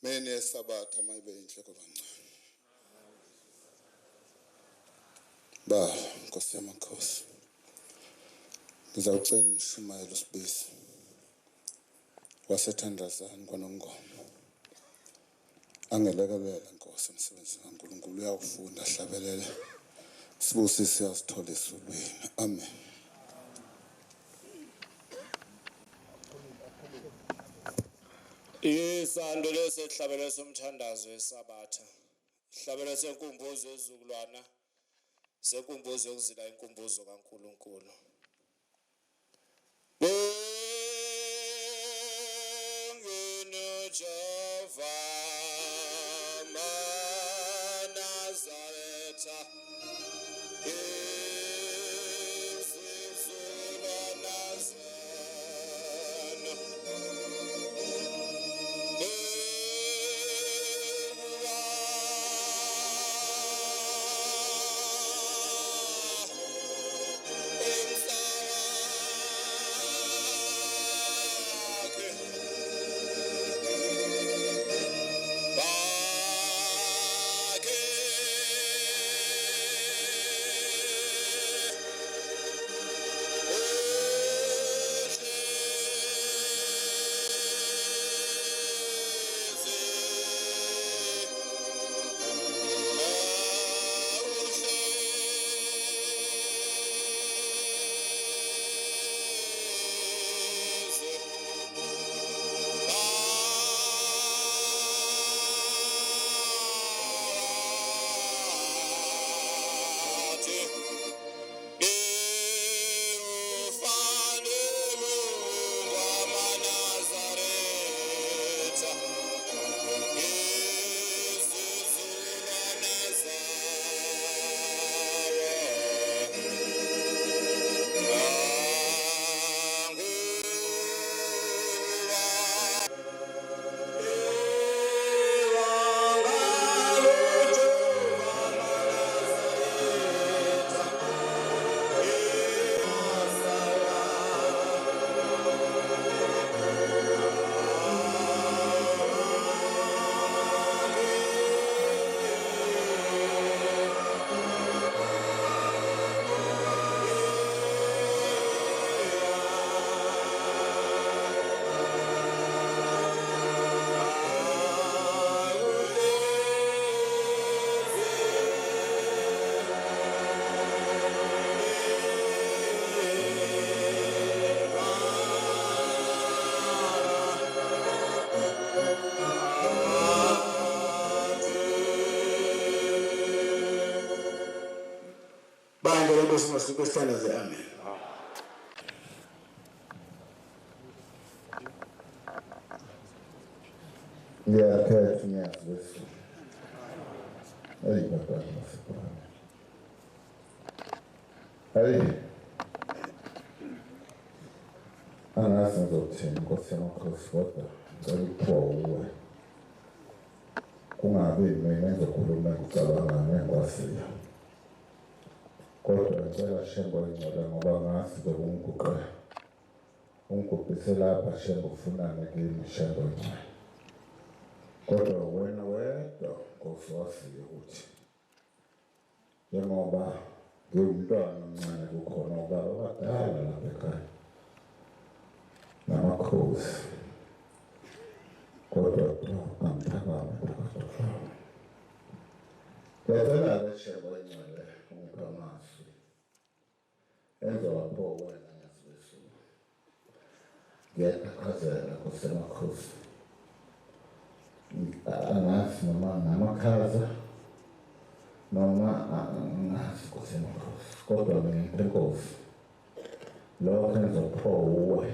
Mene yesabatha mayibe inhleko kancane. Ba, Nkosi yamakhosi. Ngizawucela umshumayelo uSibisi wasethandazani kwaNongoma. Angelekelele Nkosi emsebenzini kaNkulunkulu uyawufunda ahlabelele. Sibusise asithole esulwini. Amen. Isando lesehlabelo somthandazo wesabatha. Ihlabelo senkumbuzo yezukulwana senkumbuzo yokuzila inkumbuzo kaNkulunkulu. Bongeno Jehova Nazaretha isizukulwana zenu. Amen. Ngiyakhetha ngiyazisa. Hey baba masipala. Hey. Angazi ngizothini Nkosi yamakhosi kodwa ngicela ukuphuwa kungabi mina engizokhuluma ngicabanga ngengwasiya. Kodwa ngicela Shembo ingcwele ngoba ngazi bekunguqe. Ungubhise lapha Shembo ufunane kimi Shembo ingcwele. Kodwa wena wedwa Nkosi wasiya ukuthi njengoba ngumntwana omncane kukhona ubaba abadala lapha ekhaya namakhosi. Kodwa angiphakame phakathi. Ngiyacela Shembo ingcwele ungiphe amazwi. Enza lapho wena ngiyazisa. Ngiyaqhazela Nkosi yamakhosi. Angazi noma ngamakhaza noma angazi Nkosi yamakhosi. Kodwa mina Nkosi lokho engizophiwa uwe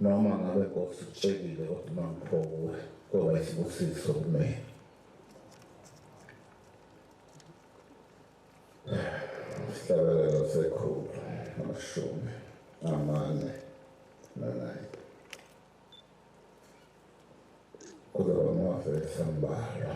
noma ngabe Nkosi utshekile kodwa mangiphiwa uwe kuba isibusiso kumina. Sihlabelelo sekhulu amashumi amane nananye. Kuzoba ngwafela sambala.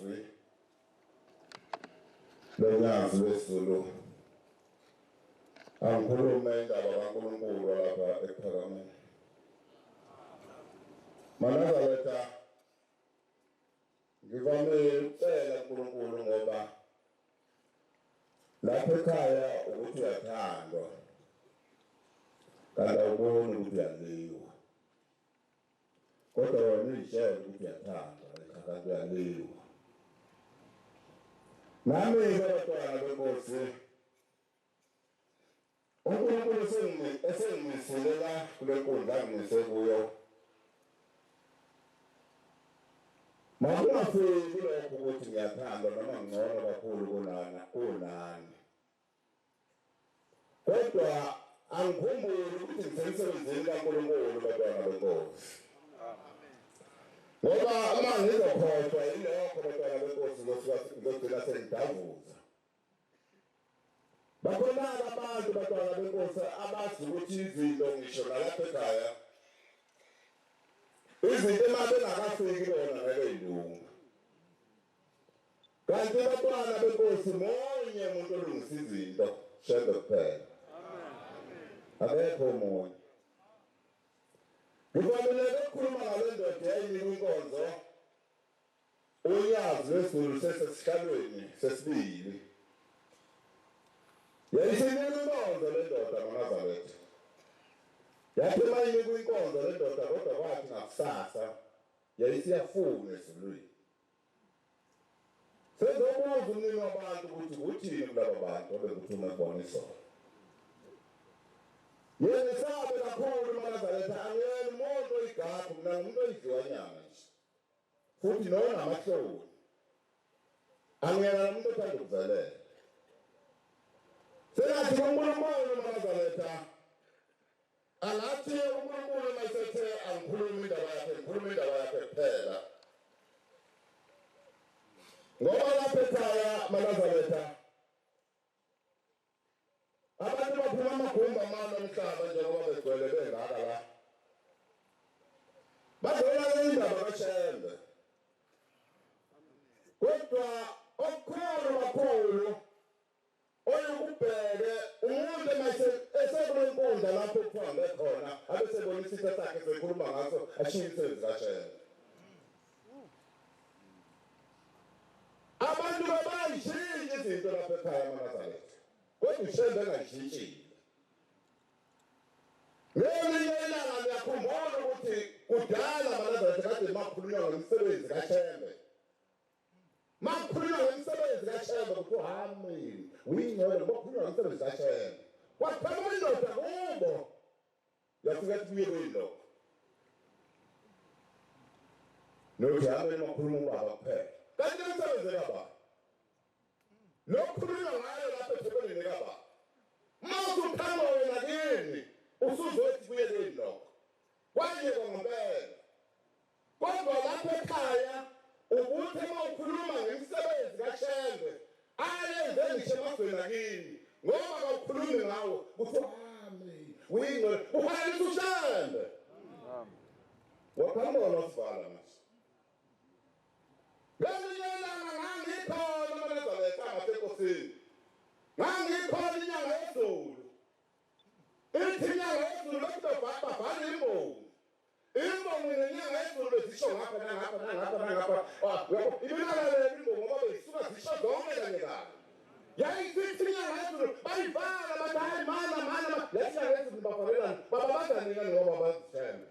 mazwi lolwazi lwesiZulu angikhulume indaba kaNkulunkulu lapha ePhakameni. Manazaretha ngivame ukucela uNkulunkulu ngoba lapha ekhaya ukuthi uyathandwa kanti awuboni ukuthi uyaliwa. Kodwa wena uyitshela ukuthi uyathandwa kanti uyaliwa. Nami-ke abantwana benkosi uNkulunkulu esengimiselela kule nkundla angise kuyo. Makungafiki lokho ukuthi ngiyathandwa noma ngcono kakhulu kunani. Kodwa angikhumbuli ukuthi ngisemsebenzini kaNkulunkulu bantwana benkosi. Ngoba uma ngizokhohlwa yilokho bantwana benkosi ngizogcina sengidavuza. Bakhona abantu bantwana benkosi abazi ukuthi izinto ngisho nalapha ekhaya izinto emabengakafiki bona ngeke yilunga. Kanti bantwana benkosi monye umuntu olungisa izinto shede kuphela. Akekho umunye. Ngifaneleke ukukhuluma ngale ndoda eyinika inkonzo uyazi lwesiZulu sesesihlalweni sesibili. Yayisinike inkonzo le ndoda kaNazaretha. Yathi mayinika inkonzo le ndoda kodwa kwathi ngakusasa yayisiyafuna esiZulwini. Sezobuza umnini wabantu ukuthi uthini kulaba bantu abekuthuma kubona isona. Yena sabe kakhulu uNazaretha angiyena umuntu oyigaphu mina ngumuntu oyidliwa nyama nje. Futhi nona amahloni. Angiyena umuntu othanda ukuvelela. Sengathi uNkulunkulu uNazaretha alathi uNkulunkulu mayisethe angikhuluma indaba yakhe ngikhuluma indaba yakhe kuphela. Ngoba lapha ekhaya uNazaretha abantu baphuma amagumba amane omhlaba njengoba begcwele bengaka la. Bazolala indaba kaShembe. Kodwa okukhulu kakhulu oyukubheke umuntu esekwenkundla lapho kuhambe khona abesebona isitha sakhe sekhuluma ngaso ashiye isenzi kaShembe. Abantu bayishintsha izinto lapha ekhaya eNazaretha. Kodwa uShembe engayishintshile. Ngelinye ilanga ngiyakhumbula ukuthi kudala eNazaretha kade makhulunywa ngomsebenzi kaShembe. Makhulunywa ngomsebenzi kaShembe kuthiwa hami uyingcwele makhulunywa ngomsebenzi kaShembe. Kwaqhamuka indoda kubo. Yafika kubuye kuyilokho. Nokuthi hami makhuluma ubaba kuphela. Kanti umsebenzi kababa. Lokhulunywa ngayo lapha eThekwini kababa. Mawusuphanga wena kini usuzothi kuye kuyilokho. Kwayeka ngempela. Kodwa lapha ekhaya ubuthi mawukhuluma ngomsebenzi kaShembe ayenze ngisho emazweni akini ngoba awukhulumi ngawo kuthiwa hami uyingcwele ufanele uShembe. Wakhamba nosivala manje. Ngelinye ilanga ngangikhona eNazaretha ngasenkosini. Ngangikhona inyanga yezulu. Ithi inyanga yezulu bekubabhala imbongi. Imbongi nenyanga yezulu bezisho ngapha nangapha. Ibingalaleli imbongi ngoba bezisuka zisho zonke kanye kanye. Yayisithi inyanga yezulu bayivala bathi hayi mana lesinyanga yezulu bavalelani bababanganikani ngoba bazishembe.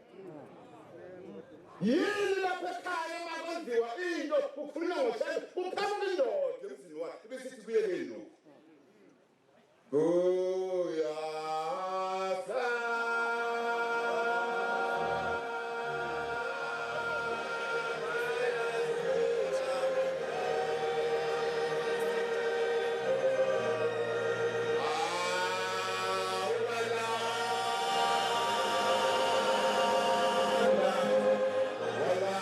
Yini lapha ekhaya makwenziwa into kukhulunywa ngoShembe kuqhamuka indoda emzini wakhe besithi kuyeke lokho. Wala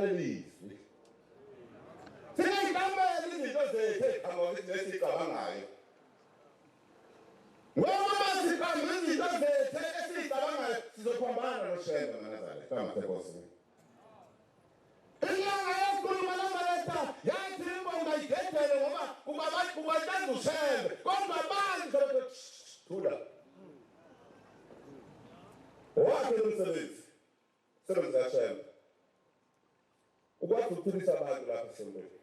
silalelizwi singayikamela izinto zethu esicabangayo ngoba sikhamba izinto zethu esicabangayo sizophambana noShembe Manazareth kaMthekosini inyanga yakhuluma lamaleta yathi imbonga igedele ngoba kubatanza uShembe kodwa manje thula wakhe umsebenzi kaShembe ukwazi ukuphilisa abantu lapha eSembeni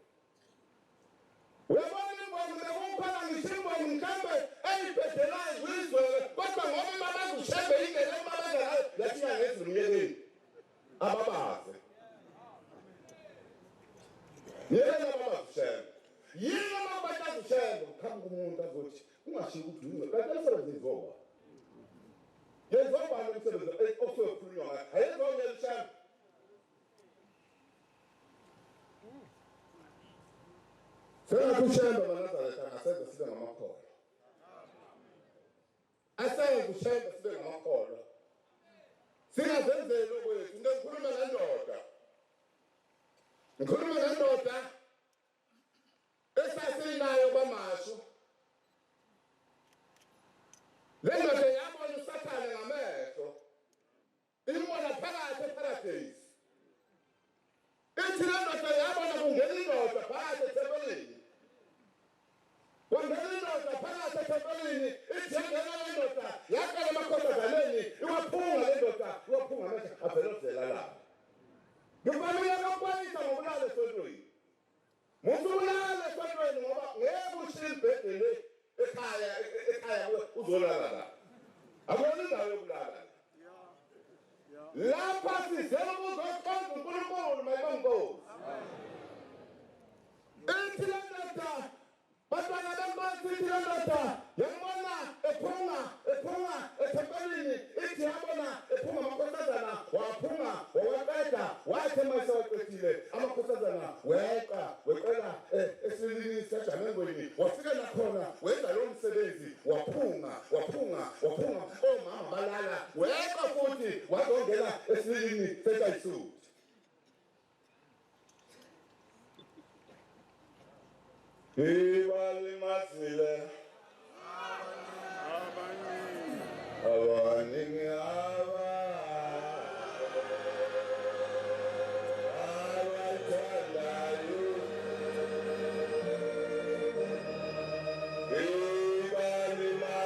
uyabona imbonga bekukhona ngisimbonga mhlambe eyibhedelayo izwe kodwa ngoba babazi uShembe ingene emabandla yathina ngezimnyekeni ababaze yena babazi uShembe yena babazi uShembe ukhamba kumuntu azothi ungashiya ukuthi uyini kanti umsebenzi izoba yenzoba umsebenzi osokhulunywa ngayo ayezonke uShembe sengathi uShembe Manazareth angasenza sibe ngamakholwa asenze uShembe sibe ngamakholwa singazenzeli okwethu ngikhuluma nendoda esasinayo kwamasho le ndoda yabona uSathane ngamehlo imbona phakathi eparadise ithi le ndoda yabona kungena indoda phakathi ethempelini kwangena indoda phakathi ethempelini ithi yangena le ndoda yaqala amakhosazaneni iwaphunga le ndoda iwaphunga amehlo avelozela lapha ngibamile kakwayisa ngobulala esontweni muntu ulala esontweni ngoba ngeke ushile ibhedele ekhaya uzolala la akuyona indawo yokulala lapha sizela ukuzoqonda uNkulunkulu mayibongozi ithi le ndoda bantwana benkosi ithi le ndoda yambona ephunga ethempelini ithi yabona ephunga amakhosazana waphunga wawaqeda wathi mayisewaqedile amakhosazana weqela esilini sejamengweni wafika nakhona wenza lo msebenzi waphunga omama balala weqa futhi wazongena esilini sejayisuthi ibalimazile abaningi abathandayo ibalimazile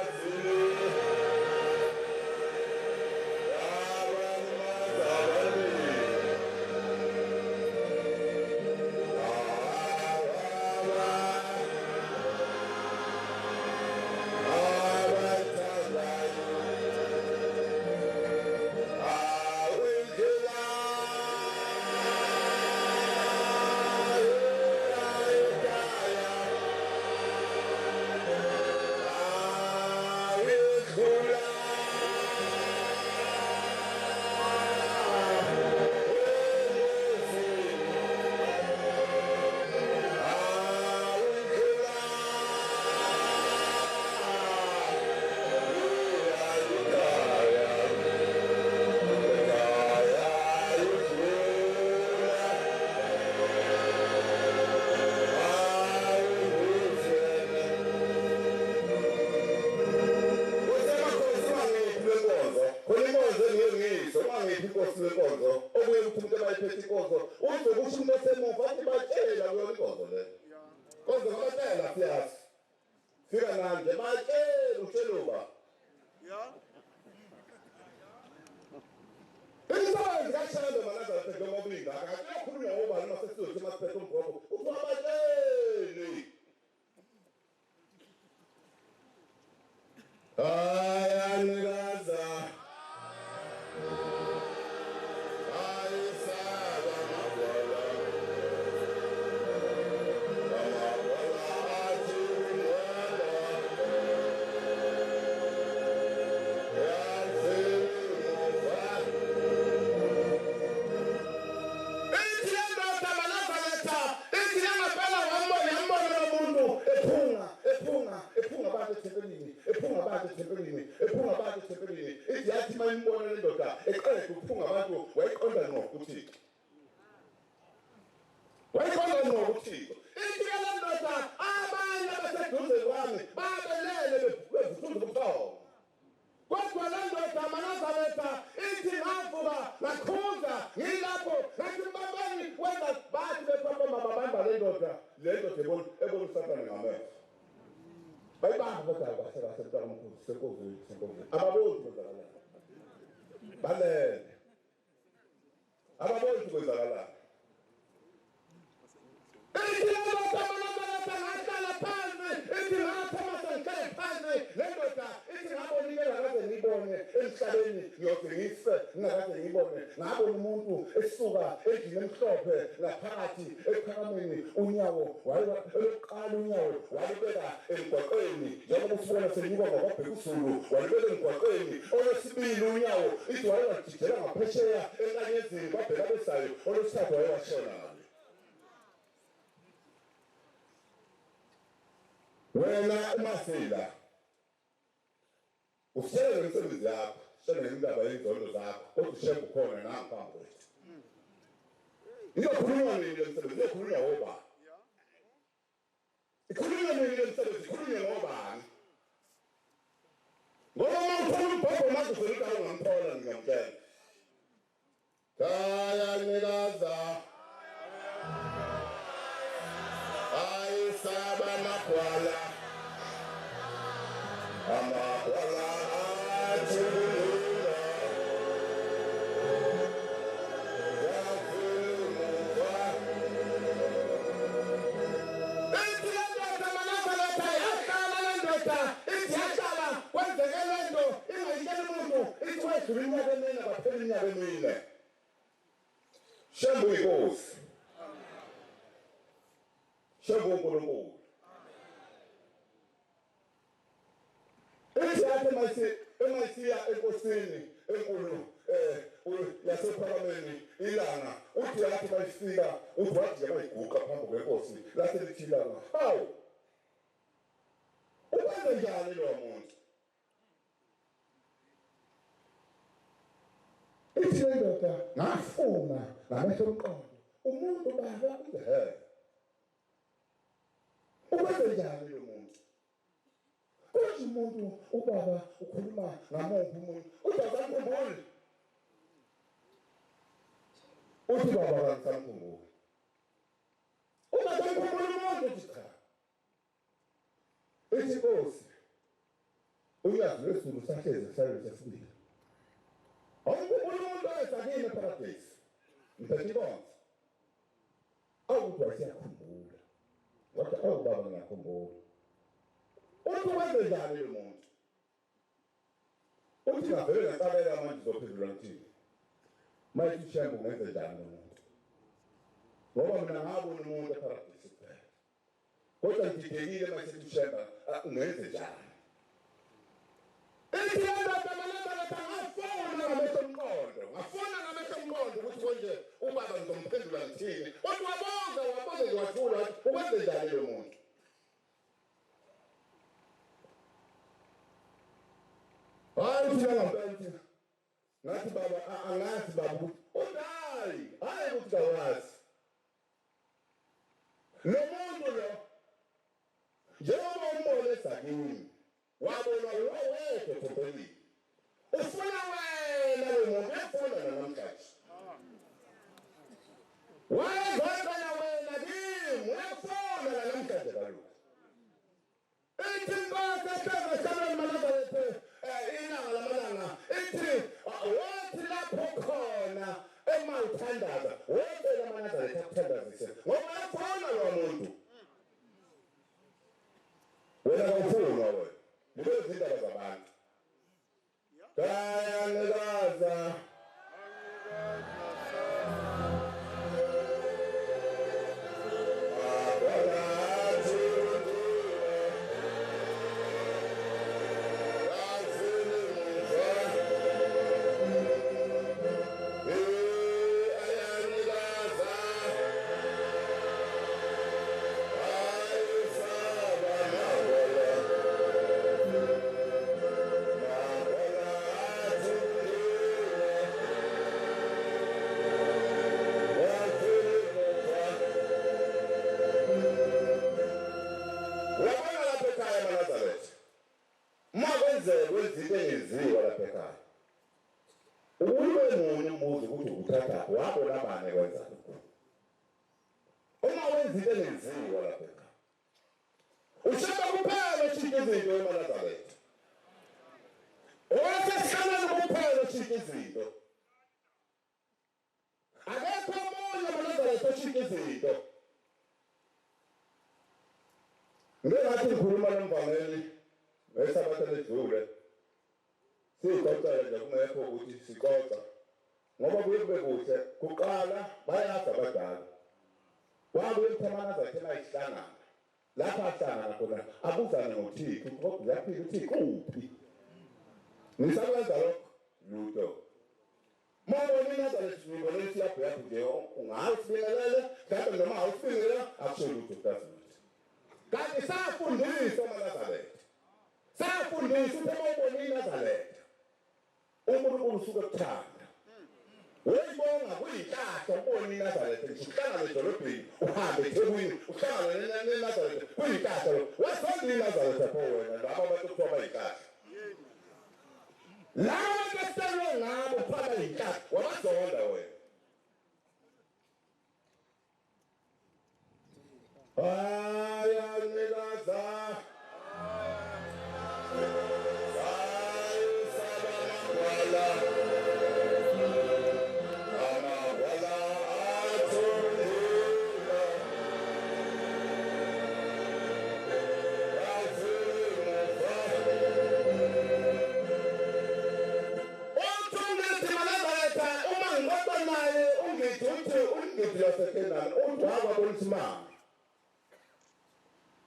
wayikhona ngqo uThixo ithi ke le ndoda abanye abaseduze kwami babelele bevuthunza ubuthongo kodwa le ndoda Nazaretha ithi ngavuka ngakhuza ngilapho ngathi babani wenza bathi bepapa mababamba le ndoda ebona uSathane ngamehlo bayibamba kodwa basemntwana omkhulu senkosi ababoni kwenzakalani balele ababoni kwenzakalani ithi le ndoda Nazaretha ngahlala phansi ithi ngaphuma sengihlale phansi le ndoda ithi ngabona kaze ngibone emhlabeni ngiyogcisa ngakaze ngibone ngabona umuntu esuka endlini emhlophe ngaphakathi ephakameni unyawo wayeqala unyawo walibeka emgwaqweni njengoba usibona senyuka ngokwabhekuzulu walibeka emgwaqweni olwesibili unyawo ithi wayewajijela ngaphesheya enkanyezini kwabheka besayo olwesithathu wayewashona wena uMasila usele umsebenzi yakho sele indaba yezondo zakho kodwa ushembe khona nangaphambi kwethu iyokhulunywa nini le msebenzi iyokhulunywa ngoba ikhulunywa nini le msebenzi ikhulunywa ngobani ngoba mawuthola umbhobho manje uzoyika ungamphola ngingamtshela kaya nikaza ayisaba magwala amagwala athulula yakhulumuka ithi le ndoda Nazaretha yahlala le ndoda ithi yahlala kwenzeke le nto ingayitsheli umuntu ithi wedlula iminyaka emine kwaphela iminyaka emine shembe uyinkosi shembe uNkulunkulu ithi yathi emayisiya enkosini enkulu yasephakameni ilanga uthi yathi bayifika uthi wathi bayiguqa phambi kwenkosi lase lithilanga hawu ukwenze njani lo muntu ithi le ndoda ngafuna ngamehlo omqondo umuntu baba ukwenze njani lo muntu kuthi umuntu ubaba ukhuluma ngamuphi umuntu uzakukhumbula uthi baba kangisamkhumbula uzakukhumbula umuntu uthi cha ithi Nkosi uyazi lesulu sahleze kusayile sesibili awukhumbula umuntu oyesakini eparadise mphethe inkonzo awukuthi wasiyakhumbula kodwa awubaba ngiyakhumbula uthi wenze njani lo muntu uthi ngavele ngacabela manje uzophendula ngithini mayithi ushembe ungenze njani lo muntu ngoba mina ngabona umuntu eparadise kuphela kodwa ngididekile mayithi ushembe ungenze njani ithi le ndoda Nazaretha ngafuna ngamehlo omqondo ukuthi konje ubaba ngizomphendula ngithini kodwa wabuza ngiwathula ukwenze njani lo muntu hayi thina ngampela ngathi baba angazi baba ukuthi unayi hayi ukuthi kawazi lo muntu lo njengoba umbone esakini wabona wawedwa thopheni ufuna wena lo muntu uyafuna namhlanje wayezona wena kimi uyafuna namhlanje kaloku ithi inkosi esezahlelweni Nazaretha ilanga lamalanga ithi wathi lapho khona emawuthandaza wecela Nazaretha akuthandazise ngoba yakhona lo muntu wena awufunwa wena bube izindaba zabantu kaya nikaza kwenzeka izinto ezenziwa lapha ekhaya ube munye umbuzo ukuthi ukuthatha wabona abane kwenza lokho uma wenza into ezenziwa lapha ekhaya ushaka kuphela ushintsha izinto eMalazaretha owasesihlala kuphela ushintsha izinto akekho omunye eMalazaretha ushintsha izinto ngathi ngikhuluma nomvangeli ngesabatha ledlule sixoxele nje kungekho ukuthi sixoxa ngoba kube kuhle kuqala bayazi abadala wabuye uThamanaza athena isihlangana lapha ahlangana khona abuzane ngoThixo kodwa uyaphila uThixo uphi nisakwenza lokho lutho manje mina ngizalethwa siyabheka nje ungasibelela mhlawumbe noma awusibelela absolute doesn't kanti safundiswa eMalazaretha safundiswa ukuthi ubone iNazaretha uNkulunkulu usuke ekuthanda uyibonga kuyinhlahla ubone iNazaretha uhlangana edolobheni uhambe eThekwini uhlangana neNazaretha kuyinhlahla wasonda iNazaretha pho wena laba abantu kuthiwa bayinhlahla laba besele ngabo phaka inhlahla wabazonda wena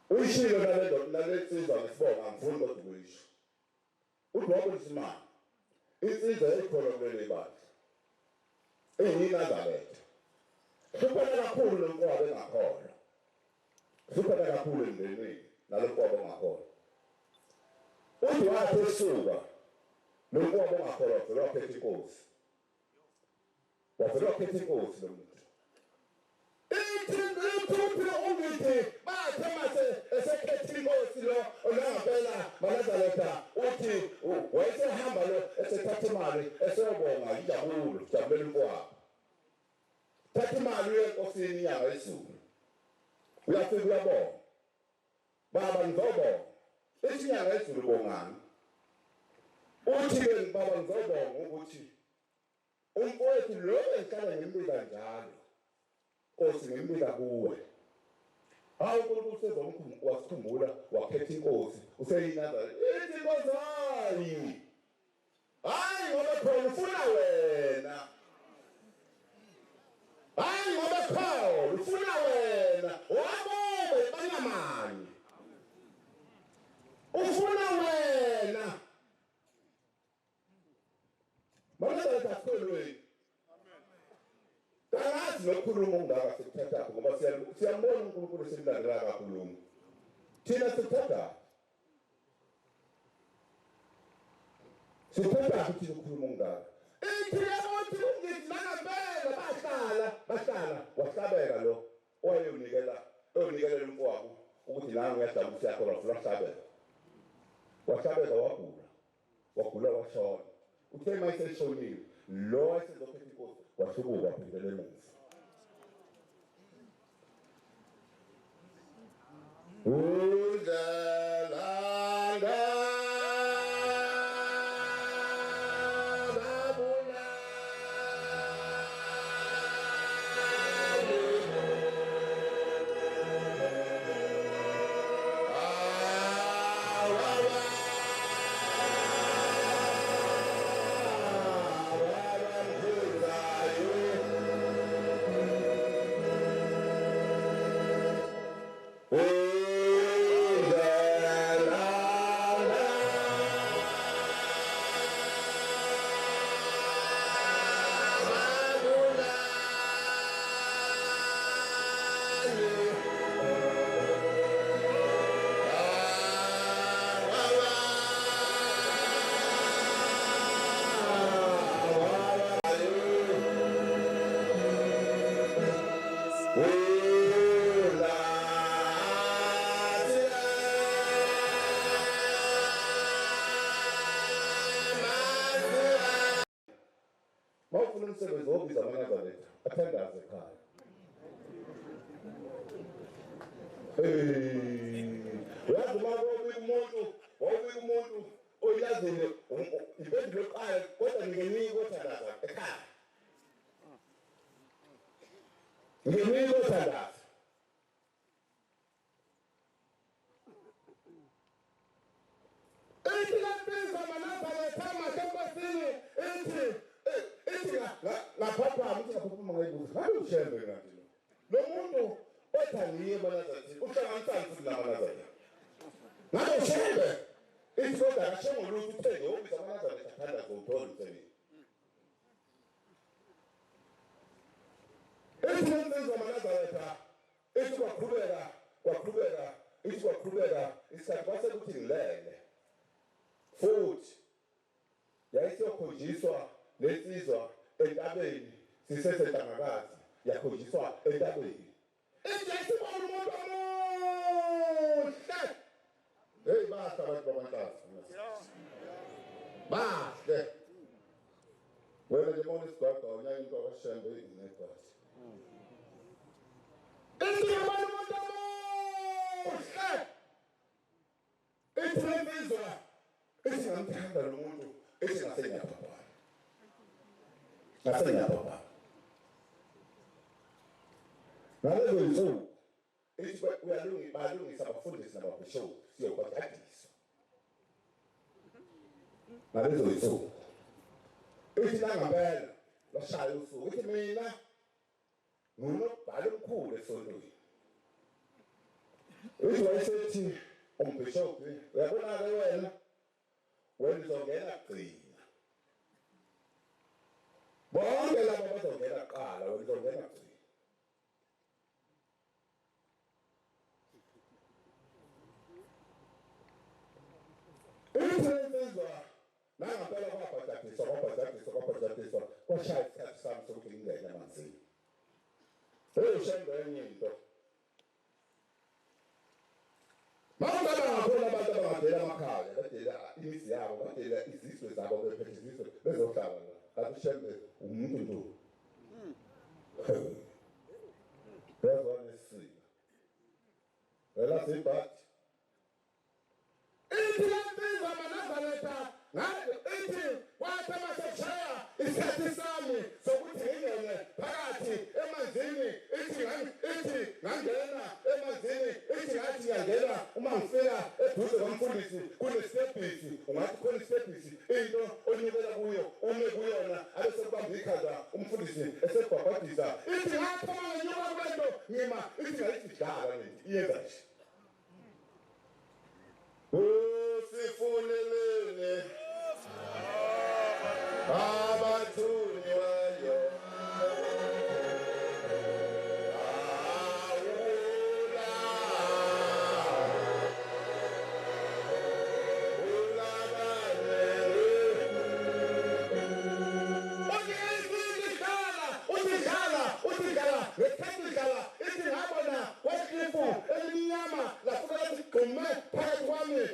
Uyishilo nalensizwa ngesibonga ngifunda ukuyisho uthi wabulisimama insizwa ekhona kuleli bandla eyiNazaretha hluphana kakhulu nomkwabo engakhona hluphana kakhulu emndenini nalomkwabo ongakhona uthi wathi esuka nomkwabo ongakhona wavela waphetha inkosi lo muntu esekhethingosi lo onangapela Malazaretha uthi wayesehamba lo esethatha imali eseyobonga injabulo jabulela inkwabo thatha imali yenkosini inyanga yezulu uyafika uyabonga baba ngizobonga inyanga yezulu bongani uthi baba ngizobonga ukuthi umfowethu lo ehlala ngempila njalo Nkosi ngempila kuwe hawu uNkulunkulu sezomkhumbuza wasikhumbula wakhetha inkosi useyinazaretha ithi inkosi hayi ngoba khona ufuna wena hayi ngoba khona ufuna wena wabobe banamani ufuna wena Malazaretha asikhulweni Kangazi nokhuluma ungaka sikuthatha ngoba siyambona uNkulunkulu simlandela kakhulu. Thina sikuthatha. Sikuthatha ukuthi ukhuluma ungaka. Ithi yakuthi ungithi nangempela bahlala wahlabeka lo owayenikela umfowabo ukuthi nangu uyadabula yakho wahlabeka. Wahlabeka wagula washona. Uthe mayiseshonile lo ayesezokhetha inkosi wahlubuka phindele emuva udlalanga babula Oh ufuna umsebenzi wobiza amaNazaretha athandaze ekhaya. Uyazi uma wawubika umuntu oyazile impendulo eqala kodwa ngingenika othandaza ekhaya. Ngingenika othandaza. Ithi laphiza amaNazaretha amasempasini ithi ngaphaphama ukuthi ngaphaphama ngayibuza. Ngabe ushembe kanti lo muntu othangiye amaNazaretha uhlanganisana futhi namaNazaretha. Ngabe ushembe ithi kodwa akashengo lutho uthenge wobiza amaNazaretha athanda ngothola umsebenzi. Ithi lempilo amaNazaretha ithi kwaqhubeka isikhathi kwase kuthi ngilele. Futhi yayisokhonjiswa lesizwa entabeni sisesenhlangakazi yakhonjiswa entabeni. Isibona umuntu omuhle. Hey basta abantu babantazi. Bahle. Wena nje mona isigwaqo unyaka into abashembe inekwathi. Isibona umuntu omuhle. Isibizwa ithi ngamthanda lo muntu ithi ngasenyapha. Nalezo nsuku ithi balungisa abafundisi nababhishophu siyobadadisa. Nalezo nsuku ithi nangempela lashaya usuku ithi mina ngunobhala omkhulu esontweni. Ithi wayesethi umbhishophu uyabona-ke wena uzongena kugcina. Bonke laba bazongena kuqala wena uzongena kugcina. Insizwa nangempela kwabhadadiswa kwashaya isikhathi sami sokuthi ngingene emanzini. Shembe enye into. Mawungabangabona abantu abangadela amakhaya badela imizi yabo badela izizwe zabo bephethe izizwe bezohlala la. Kanti ushembe umuntu nto. Yazwana isika. Wela sibhathi. Ithi laphiza amaNazaretha ithi wathi maseshaya isikhathi sami sokuthi ngingene phakathi emanzini ithi ngangena emanzini ithi ngathi ngiyangena uma ngifika eduze komfundisi kunesitebhisi ungathi khona isitebhisi into onyukela kuyo ume kuyona abese kubamba ikhanda umfundisi esebhabhadisa ithi ngathi uma nginyuka kwento ngima ithi ngayithi dlala lento iyenza nje. Usifunelele abathuni wayo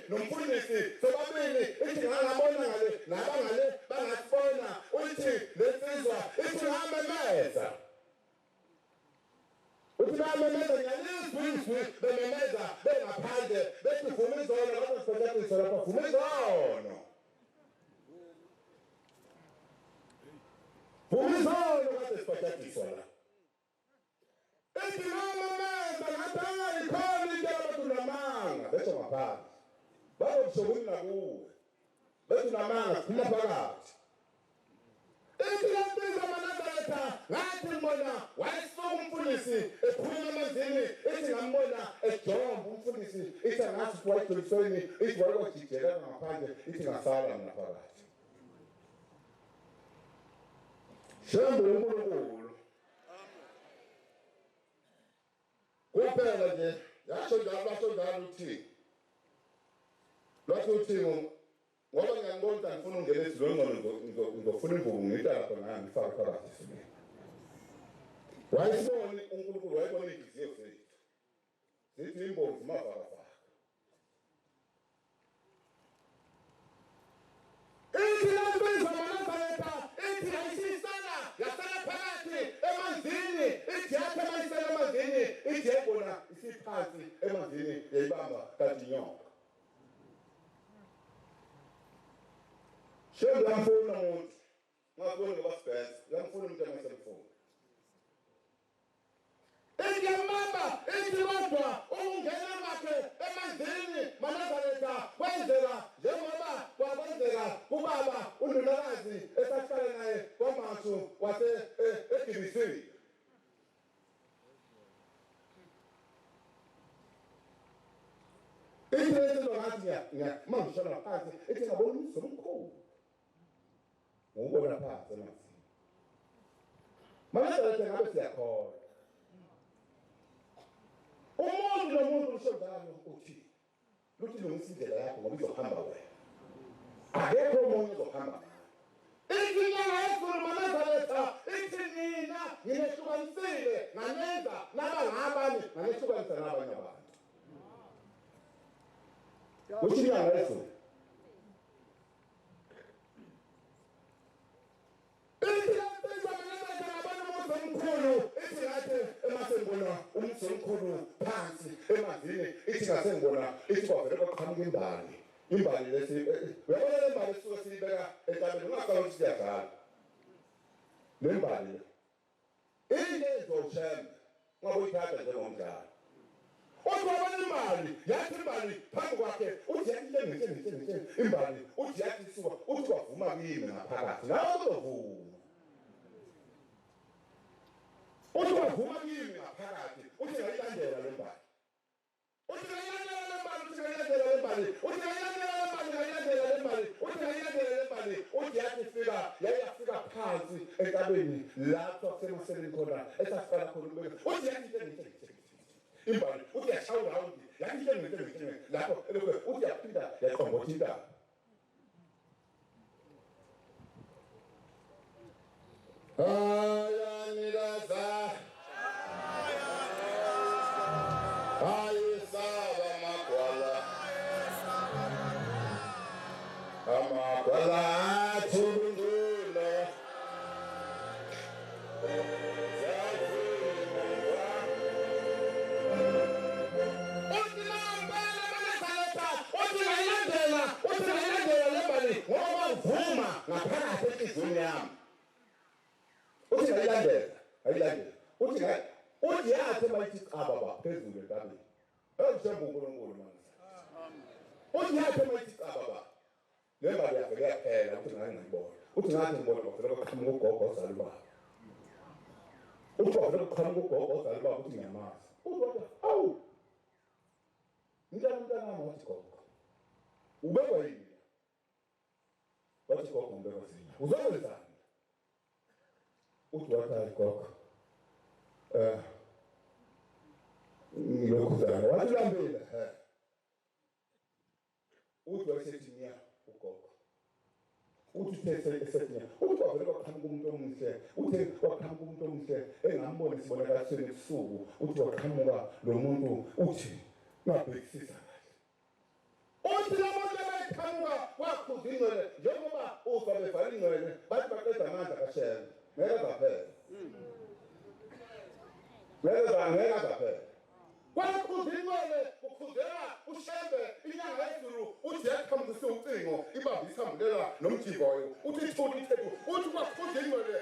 nomfundisi sobabili ithi ngangabona ngale nabangale bangasibona uthi lesizwa ithi ngamemeza uthi ngamemeza ngalizwi bememeza bengaphandle bethi vuma izono bazosifundisa lapha vuma izono kade sifundisa la ithi ngamemeza ngatanga ikhona into abatunamanga bethu ngaphandle bazokushobula kuwe bethi namanga phuma phakathi. Ithi laphiza amaNazaretha ngathi ngibona wayesuka umfundisi ephuma emanzini ithi ngambona ejomba umfundisi ithi angathi wayegculisweni ithi wayejijelana ngaphandle ithi ngasala ngaphakathi. Shembe uNkulunkulu kuphela nje yasho njalo uthi Lwathu uthingo ngoba ngiyangibona ngifuna ungena esilongqono ngizofuna imvubu ngita lapha ngani ngifaka phakathi sibili. Wayibona uNkulunkulu wayibona izinhliziyo zethu. Zithi imbongi mavakavaka. Ithi laphiza amaNazaretha ithi ayisisana phansi emanzini yayibamba kanti inyoka. Shembe yamfuna umuntu. Ngakubona ngabasibhedlela, yamfuna umuntu amaselfoni. Ngiyamamba ithi kodwa ungena makhe emanzini Manazaretha kwenzeka njengoba kwakwenzeka kubaba uNdunakazi esahlala naye kwaMathu wase eGibisini. Ithi ngathi mangishona phansi ithi ngabona umzulu omkhulu. Ngubona phansi emanzini. Manazaretha ngabe siyakhola. Umuntu nomuntu ushodana uthi luthi lungisa indlela yakho ngoba izohamba wena. Akekho umuntu ozohamba nawe. Ithi nyanga yezulu Manazaretha ithi mina ngihlukanisile nganenza nabangabani nganehlukanisa nabanye abantu. Uthi nyanga yezulu. Ithi ngathi emasengibona umuntu omkhulu phansi emanzini ithi ngasengibona ithi kwavele kwaqhamuka imbali. Imbali lesi uyabona le mbali esuke siyibeka entabeni ungaqala ukuthi siyadlala. Le mbali ilezo shembe ngabe uyithatha njengomdlalo. Wabona imali yathi imbali phambi kwakhe uthi yathi imbali uthi yathi suka uthi kwavuma kimi ngaphakathi nawe uzovuma. Uthi wavuma kimi ngaphakathi uthi ngayilandela le mbali. Uthi ngayilandela le mbali uthi ngayilandela le mbali uthi ngayilandela le mbali ngayilandela le mbali uthi ngayilandela le mbali uthi yathi fika yayafika phansi entabeni lapho kusemaseleni khona esasiqala khona ubeka uthi yathi imbali uthi yashaya round yathi lapho uthi yaphinda yaqombotha intaba. Ayanilaza ayisaba magwala amagwala athundulo uthi lembali ngoba uvuma ngaphakathi enhliziyweni yami. Uthi ayilandela uthi yathi mayithi cababa phezulu entabeni eshembe uNkulunkulu manje. Uthi yathi mayithi cababa le mbali yavele yaphela uthi ngayibona uthi ngathi ngibona kwavele kwaqhamuka ugogo ozala ubaba. Uthi kwavele kwaqhamuka ugogo ozala ubaba uthi ngiyamazi. Uthi wathi awu mntana wathi gogo ubekwa yini? Wathi gogo ngibekwa zini uzokwenzani? Uthi wathi hayi gogo ngilokhuzana wathi lambile uthi wasethi nya ugogo uthi esethi uthi wavele kwaqhamuka umuntu omuhle uthi waqhamuka umuntu omuhle engambona sibonakalisweni ebusuku uthi waqhamuka lo muntu uthi ngabhekisisa kahle uthi labantu abayiqhamuka waqhuza ingcwele njengoba ufa bevala ingcwele bathi baqeda amandla kaShembe ngeke zaphela ngeke zaphela kwaqhuza ingcwele ukhuzela uShembe inyanga yezulu uthi yaqhamuka ucingo ibamba isambulela nomjiboyo uthi thuli ithethu uthi kwaqhuza ingcwele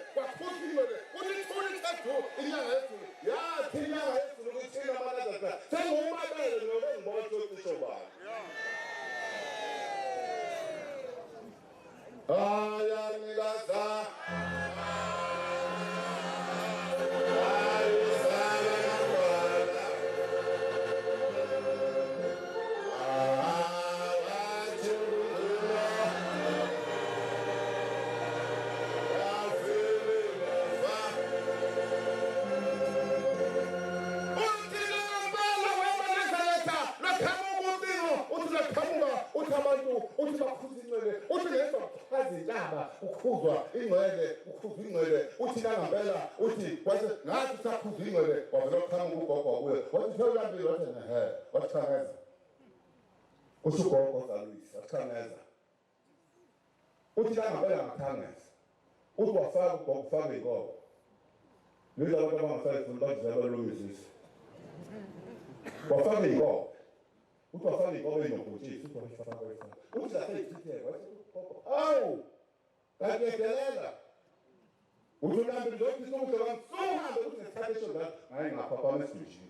uthi thuli ithethu inyanga yezulu yathi inyanga yezulu kuthina Manazaretha sengumabele ngoba ngibona ukuthi bani ayanilaza uthi bakhuza ingcwele uthi ngezwa chaza intaba ukhuzwa ingcwele ukhuza ingcwele uthi nangempela uthi wathi ngathi sakhuza ingcwele wavela uqhamuka ugogo kuye wathi thawulambile wathi wathangeza kusho ugogo zaluyisa wathangeza uthi nangempela ngathangeza uthi wafaka ugogo ufaka inkomo lezi abantu abangasayifuni bazizaba lo mizisi wafaka inkobe uthi wafaka inkobe enobhotshisi uthi wayifaka uthi laseyithitheka awu kakedelela uthi ulambe ndokuthi ukudla kwami sohambe uthi ngesikhathi esho hayi ngapha kwami esidujini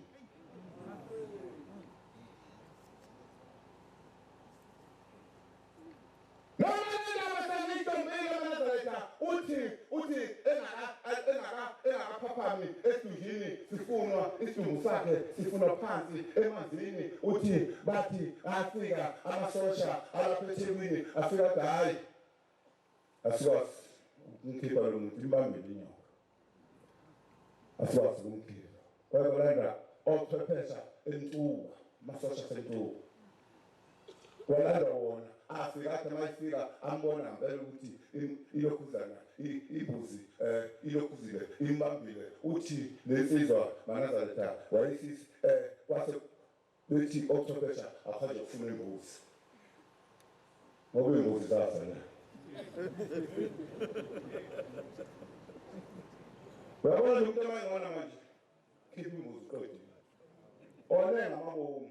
uthi engakaphaphami esidujini sifunwa isidumbu sakhe sifunwa phansi emanzini uthi bathi afika amasosha alaphethekwini afika hayi asikwazi umkhipha lo muntu imbambele inyoka asikwazi ukumkhipha kwakulanda ochwephesha entuba amasosha sentuba walanda wona afika athi mayifika ambona ngempela ukuthi ilokhuzana ibuzi ilokhuzile imbambile uthi lensizwa maNazaretha wayisisi kwase bethi ochwephesha akhaje ukufuna imbuzi ngoba imbuzi zafa la Babona ukuthi manje manje khipha imbuzi qedile olenga amabomu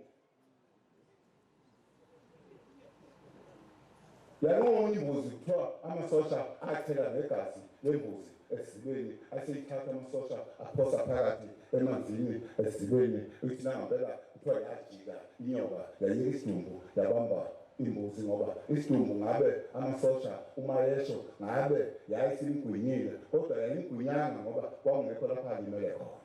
yanoma imbuzi kuthiwa amasosha athela negazi lembuzi esilweni aseyithatha amasosha aphosa phakathi emanzini esilweni uthi nangempela kuthiwa yajika inyoka yayika isidumbu yabamba imbuzi ngoba isidumbu ngabe amasosha uma yesho ngabe yayisimgwinyile kodwa yayingwinyanga ngoba kwakungekho lapha alimele khona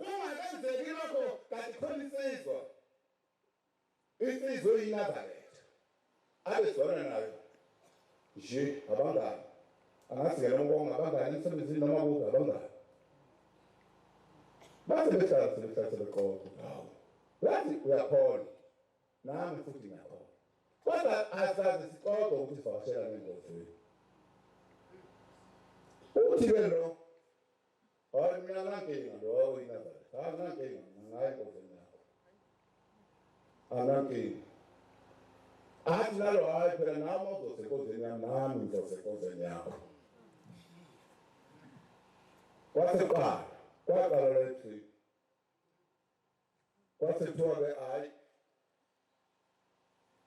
ungakenzeki lokho kanti khona insizwa iNazaretha abezona nayo nje abangani angasikela umbongo abangani emsebenzini noma kuphi abangani bathi behlala sebeqoqa hawu bathi uyakhona nami futhi ngiyakhona kodwa asazi sixoxa ukuthi sivakashela nengozini uthi ke lo hayi mina nankinga lo iNazaretha hayi nankinga ngayi ngozini yakho anankinga athi nalo hayi phela nami uzosekozeni yami nami ngizosekozeni yakho kwaqala lethi kwasethiwa-ke hayi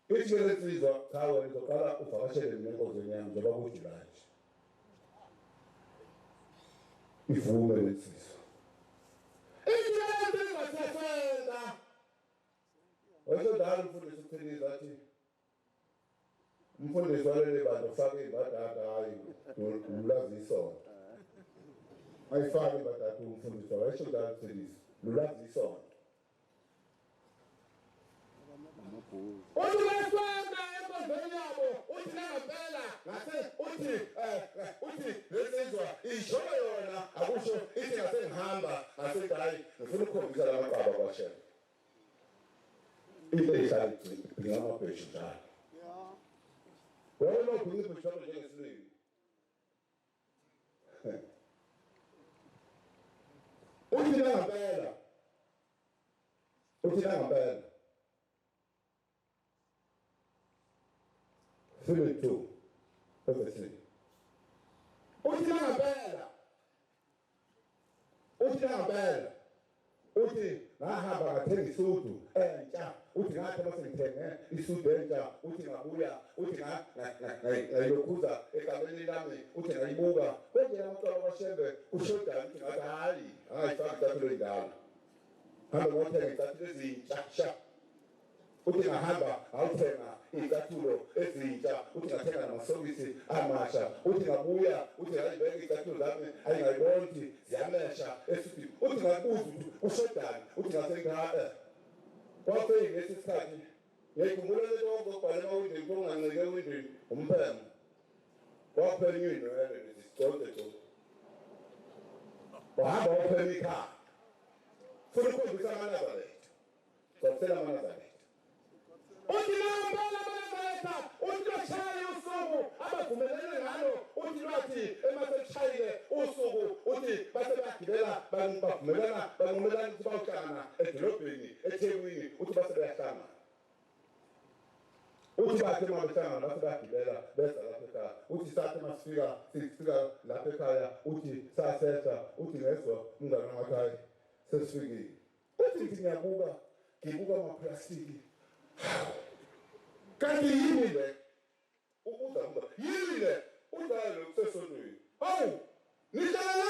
ithi ke lensizwa cha wena uzoqala uvakashele mina enkozeni yami njengoba kujulayi ivume lensizwa ithi lensizwa siyaswenza wayesodala umfundisi uChiliza athi umfundisi waleli bantu ufake ibadada hayi lulazi isonto ayifake ibadada umfundisi wayesodala uChiliza lulazi isonto uthi baswenza enkonzweni yabo uthi nangempela ngase uthi lensizwa ishoyo yona akusho ithi ngase ngihamba ngase hayi ngifuna ukukhombisa lamaqaba kwashela into ehlala igcina amabheshu njalo wena ubhinqa ibheshu njengesilungu uthi nangempela Philip 2 verse 3 uthi nangempela uthi ngahamba ngathenga isudu entsha uthi ngathi mase ngithenge isudu entsha uthi ngabuya uthi ngayilokhuza egameni lami uthi ngayibuka konje amaqala kwashembe ushoda uthi ngathi hayi ayifaki thathulo indala hamba ngothenga itathulo ezintsha uthi ngahamba awuthenga izathulo ezintsha uthi ngathenga namasokisi amasha uthi ngabuya uthi ngayibeka izathulo zami ayingayiboni ziyamesha esithi uthi ngabuza ukuthi ushodani uthi ngasengikhaya kwathi ngesikhathi ngikhumbula lento ngokubhala emawindini kungancike ewindini umphemo kwaphela inyini wena nesicode wahamba waphela ikhaya futhi ukhombisa amaNazaretha kwaphela amaNazaretha uthi nangempela amaNazaretha uthi loshaya usuku abavumelene ngalo uthi lwathi emaselishayile usuku uthi base bayagibela bavumelana banqumelana ukuthi bawuhlangana edolobheni eThekwini uthi base bayahlangana uthi bathe mabehlangana base bagibela beza lapha ekhaya uthi sathi masifika lapha ekhaya uthi sasehla uthi ngezwa umngane wamakhaya sesifikile uthi ngiyabuka ngibuka amaplastiki kanti yini le ubuza yini le udlalo kusesonweni hawu nidlala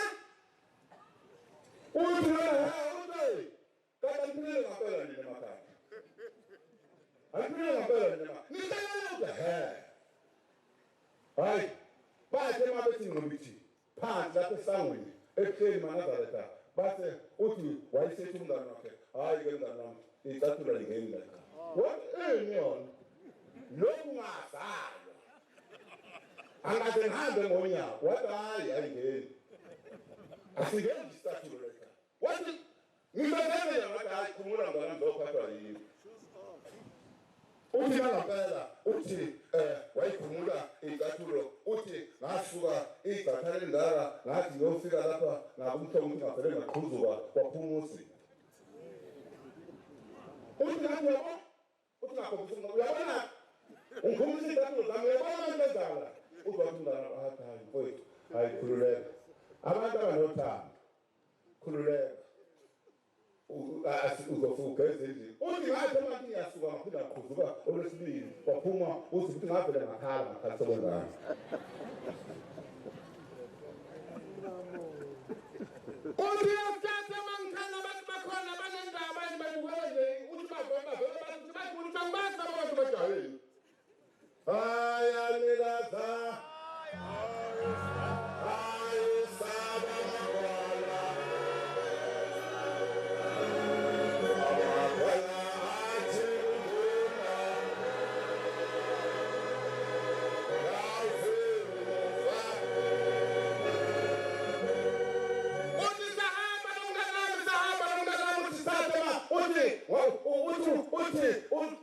uthi uthi kanti angiphile ngaphela nina emakhaya angiphile ngaphela nina nidlala hayi bathe mabethi ngqomithi phansi lapha esangweni ebuhleni maNazaretha base uthi wayesethi umngane wakhe hayi ke mngane wami icathulo lingeni la what yona lokhu ngazalwa angaze ngihambe ngonyaka wathi hayi ayingeni asingeni isicathulo la wathi ngizobenzela wathi hayi khumula mngane ngizophathwa yini uthi ngempela uthi wayikhumula icathulo uthi ngasuka igcatha lendala ngathi ngiyofika lapha ngakumhlobo ukuthi ngavele ngaqhuzuka kwaphumusi uthi ngathi yabo uthi ngakhombisa uyabona ungikhumulisa icathulo zami uyabona ngenzala uthi wathi umngane hayi mfowethu hayi khululeka abantu abanothando khululeka uzofugeza endlini uthi ngathi manje ngiyasuka ngaphinda ngaqhuzuka olwesibili kwaphuma uthi futhi ngavele ngakhala ngakhala sobengane uthi yasithatha mangikhala abantu bakhona banendaba nje uthi bavele bathi bafuna bangibasa abantu bajahile hayi anikaza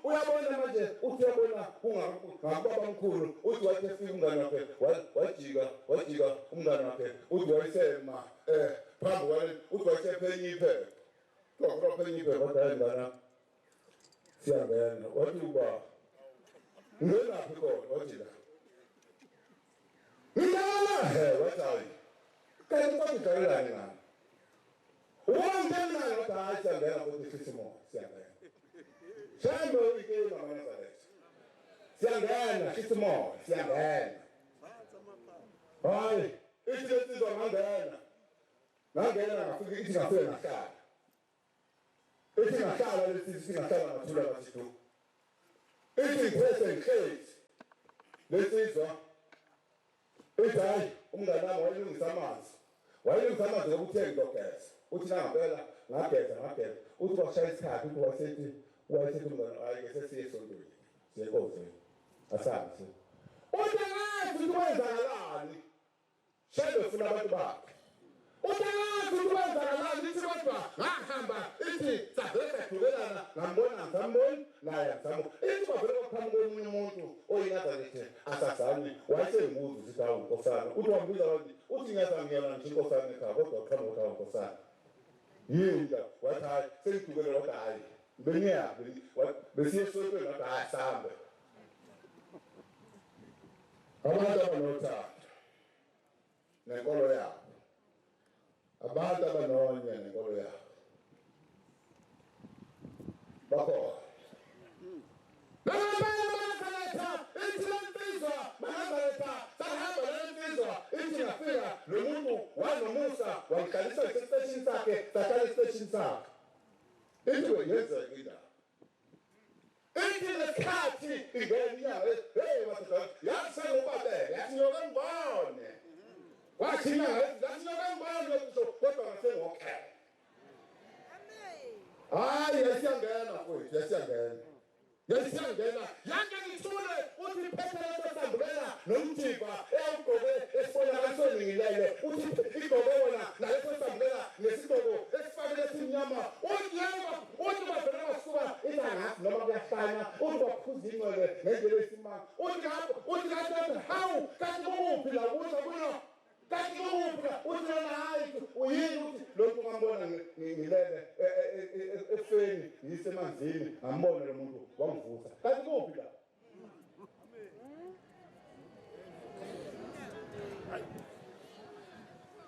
uyabona manje uthi uyabona ngakubaba mkhulu uthi wathi efika umngane wakhe wajika umngane wakhe uthi wayesema phambi kwale uthi wayesephenye iphepha kwaphenye iphepha wathi hayi mngana siyangena wathi uba ngenaphi khona wathi la ngidala wathi hayi kanti kwathi dlalelani ngani wangena wathi hayi siyangena kodwa sisimo siyangena Shambo ikeni maNazaretha. Siyangena sisimo siyangena. Hayi, ithi lesizwa ngangena. Ngangena ngafika ithi ngafika ngahlala. Ithi ngahlala lesithi ngahlala ngathula kathithu. Ithi ngiphethe ngihlezi. Lesizwa ithi hayi umngane wami wayilungisa amanzi. Wayilungisa amanzi ngokuthenga ngogeza. Uthi ngempela ngageza. Uthi kwashaya isikhathi uthi wasethi wayesethi umngane ayike sesiye esontweni siyekoze asazi uthi ngathi ukwenzakalani shebe ufuna abantu bakhe uthi ngathi ukwenzakalani lithi kodwa ngahamba ithi sadeka thukelana ngambona naye ngizamo ithi bavele baphambi komunye umuntu oyinazarethe asazani wayesenguzo sithi hawu nkosana uthi wambuza wathi uthi ngaza ngiyona nje inkosana ekhaya kodwa qhamuka hawu nkosana yini wathi hayi sengithukele wathi hayi bengiyazi besiye sontweni wathi hayi sambe abantu abanothando nenkolo yabo abantu abanonya nenkolo yabo bakhona maNazaretha ithi lensizwa maNazaretha sahamba lensizwa ithi ngafika lo muntu wanomusa wangiqalisa esiteshini sakhe sahlala esiteshini sakhe ithi wenzeka indaba ithi lesikhathi ingeniya hey madoda yakusengubabele yathi nyoka ngibone wathi yathi nyoka ngibone kodwa ngasengokhela hayi yasiyangena mfowethu yasiyangena yake ngithule uthi phethele lesambulela nomthimba eyawugqoke esibonakalisweni ngilele uthi igqoke wona naleso sambulela nesigqoko esifakele esimnyama uthi bavele basuka ilangathi noma kuyahlanya uthi baphuza ingcwele ngendlela esimanga uthi ngathi hawu kanti kuphi la kuyo kanti kuphi uthi yona hayi uyini uthi lokhu ngambona ngilele efeni ngisemanzini ngambona lo muntu wangivusa kanti kuphi la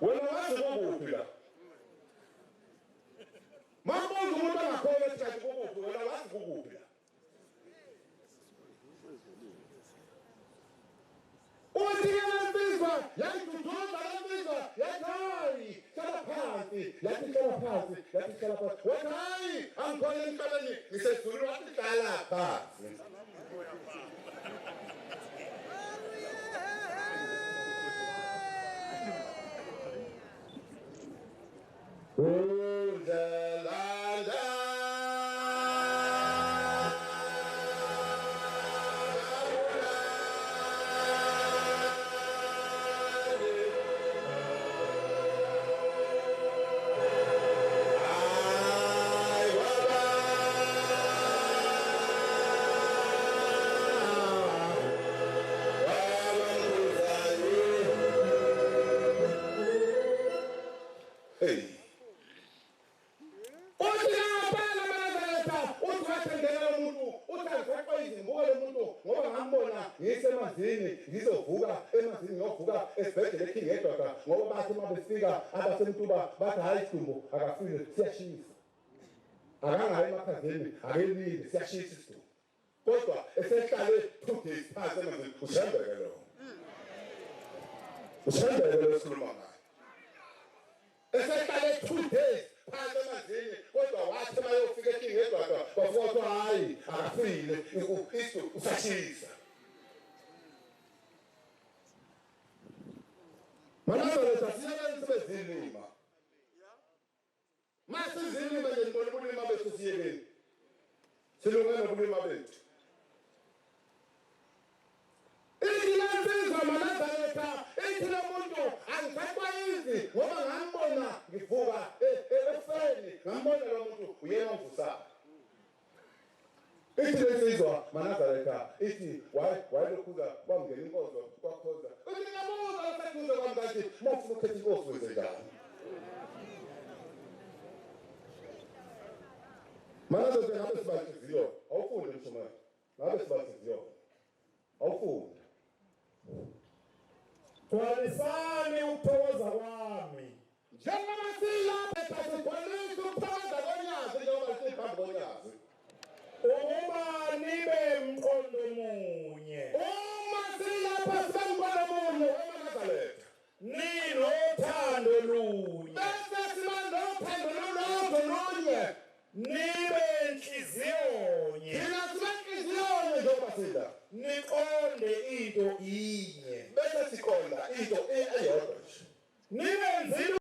wena wazi ukuphi la mabuza umuntu angakhona esikhathi ukuphi wena wazi ukuphi la uthi lensizwa yayiduduza lensizwa yathi hlala phansi yathi hlala phansi wathi hayi angikhona emhlabeni ngisezulu wathi hlala phansi ngizovuka emanzini ngiyovuka esibhedlela ekhini ngedwa ngoba bathi uma befika abasemtuba bathi hayi isidumbu akafile siyashisa akangayi emakhazeni akelile siyashisa isidumbu kodwa esehlale 2 days phansi emanzini ushandeke lo esikhuluma ngayo esehlale 2 days phansi emanzini kodwa wathi uma yofika ekhini ngedwa kwafuthi hayi akafile isidumbu usashisa Manazareta siyabenza bezilima. Mase zilima nje ngibona ubulima bethu siyekeni. Silungana ubulima bethu. Izilansizwa Manazareta, ithi lo muntu angisakwazi ngoba ngambona ngivuka efeni, ngambona lo muntu uyena ongivusayo. Ithi lensizwa Manazareta, ithi wayilokhuza kwangena inkonzo kwakhoza. Uthi ngabuza laseduze kwami kanti mawufuna ukhetha inkosi wenze njani? Manazareta ngabe sibaziyo, awufunde mshomani. Ngabe sibaziyo. Awufunde. Gcwalisani ukuthokoza kwami. Njengoba silapha sigcwalisa ukuthokoza konyazi njengoba siphambi konyazi. Ukuba nibe mqondo munye. Uma silapha sibamqondo munye weManazareta. Ninothando lunye. Bese siba nothando lunye. Nibe inhliziyonye. Thina siba inhliziyonye njengoba sila. Niqonde into inye. Bese siqonda into eyodwa nje. Nibenze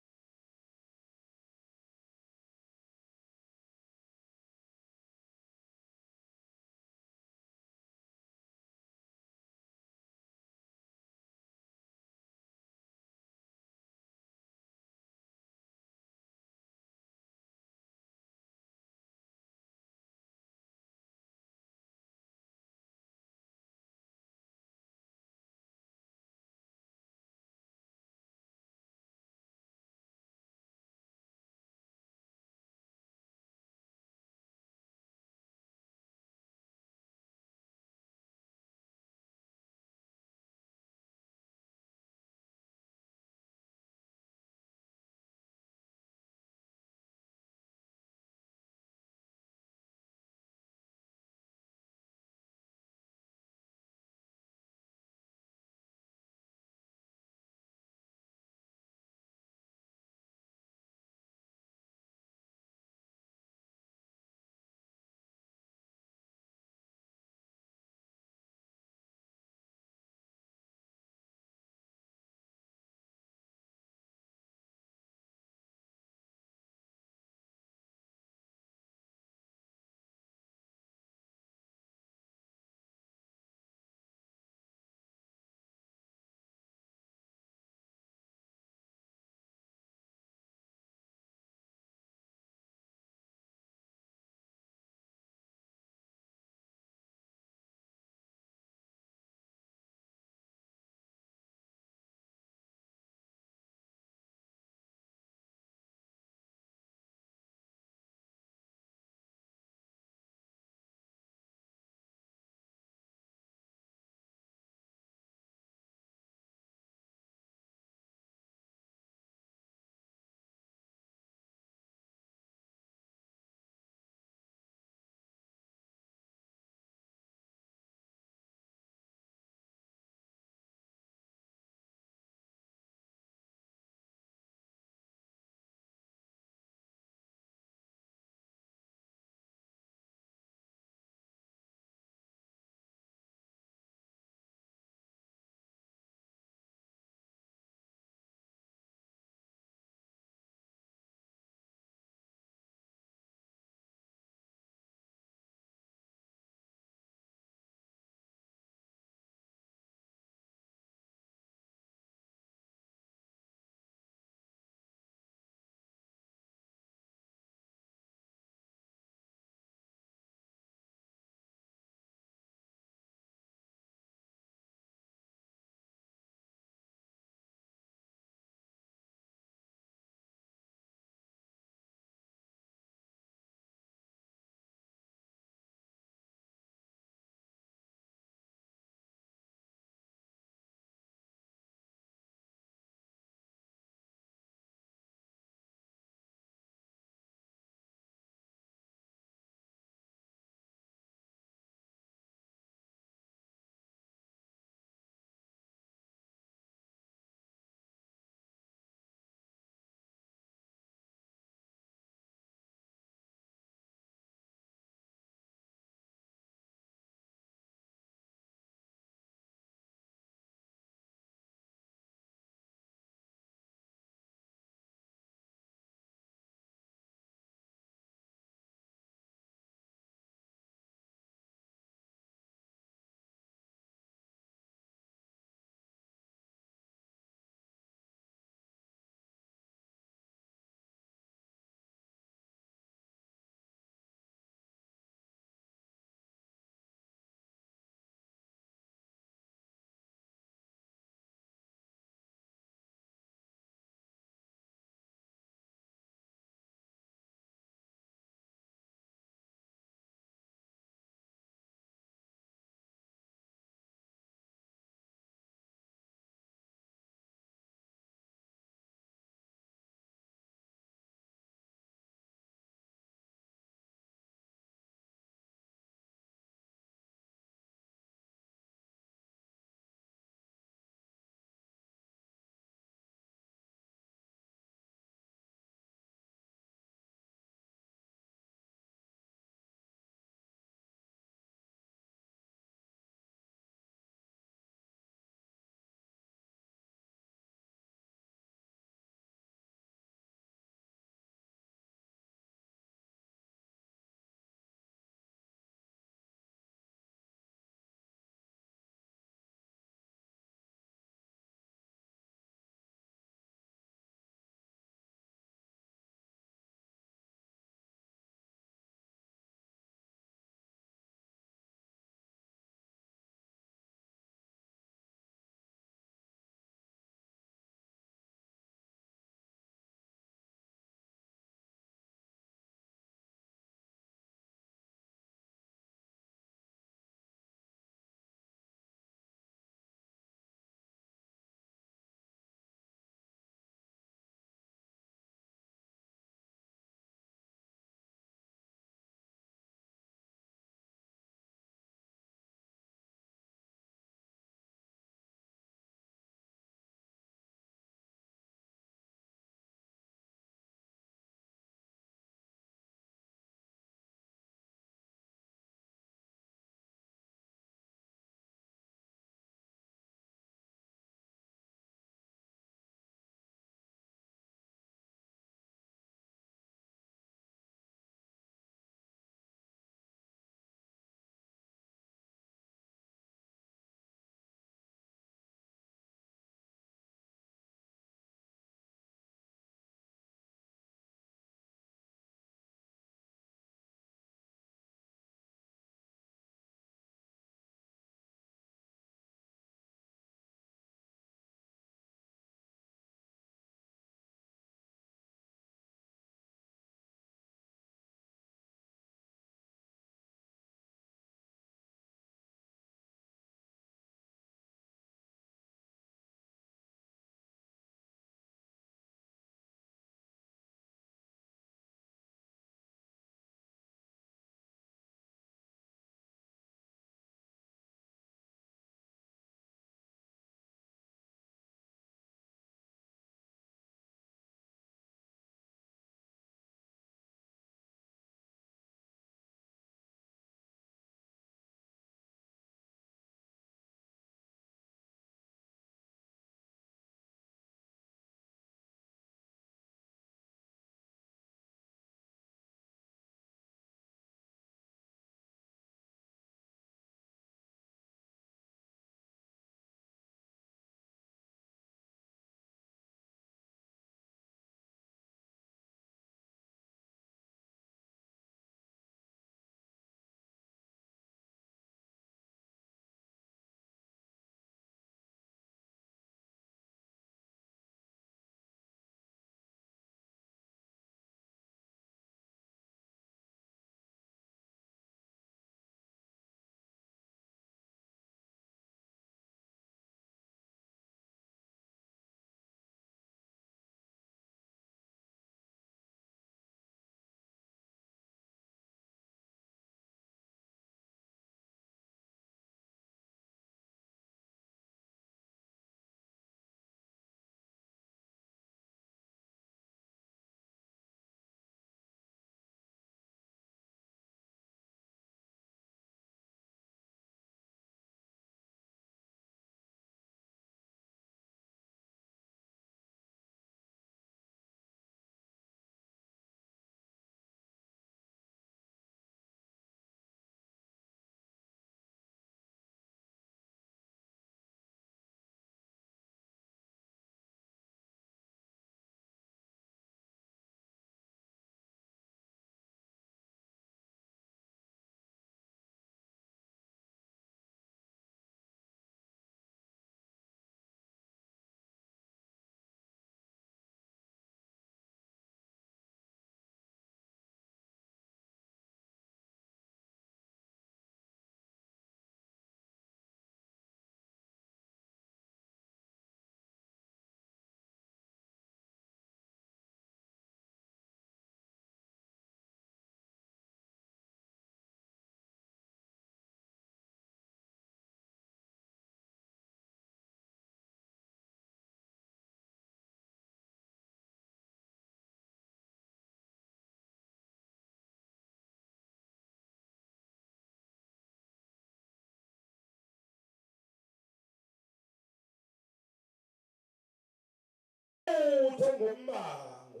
utho ngombango.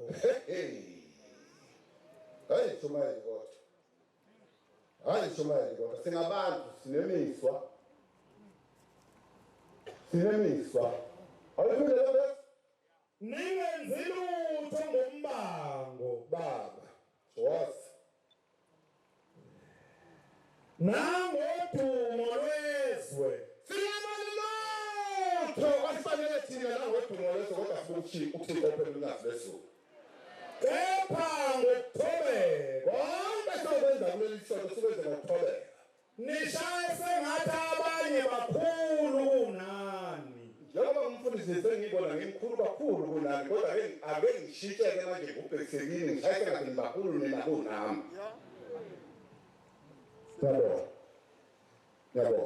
Hayi Shumayeli kodwa. Hayi Shumayeli kodwa singabantu sinemiswa. Awuphinde lapha? Ningenzi lutho ngombango. Baba. Was. Nangodumo lwezwe. Singamalutho asifanele thina nangodumo leso kodwa futhi uThixo ophelula leso. Kepha ngokuthobeka. Konke sobenza kuleli sonto sibenze ngokuthobeka. Nishaye sengathi abanye bakhulu kunani. Njengoba umfundisi sengibona ngimkhulu kakhulu kunani kodwa ake ngishitsheke manje ngubheksekini ngishayise ngathi ngibakhulu mina kunami. Yabo.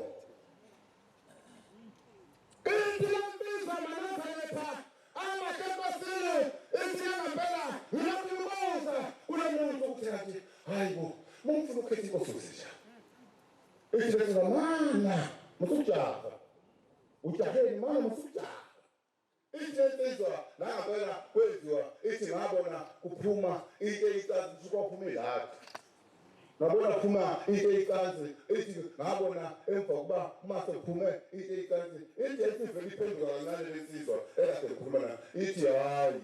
Intilambisa manakhalepha amakhempasini isiyangempela ngiyakumubuza kulomuntu ukuthi hayibo mumfuna ukhetha inkosi nje. Ithi zamana musujaha. Ujaheni mana musujaha. Ithi insizwa nangempela kwenziwa ithi ngabona kuphuma into eyicazi kuphuma ilathi. Ngabona kuphuma into eyicazi ithi ngabona emva kuba uma sekuphume into eyicazi ithi esivele iphenduka kancane lesizwa ekade kukhuluma na ithi hayi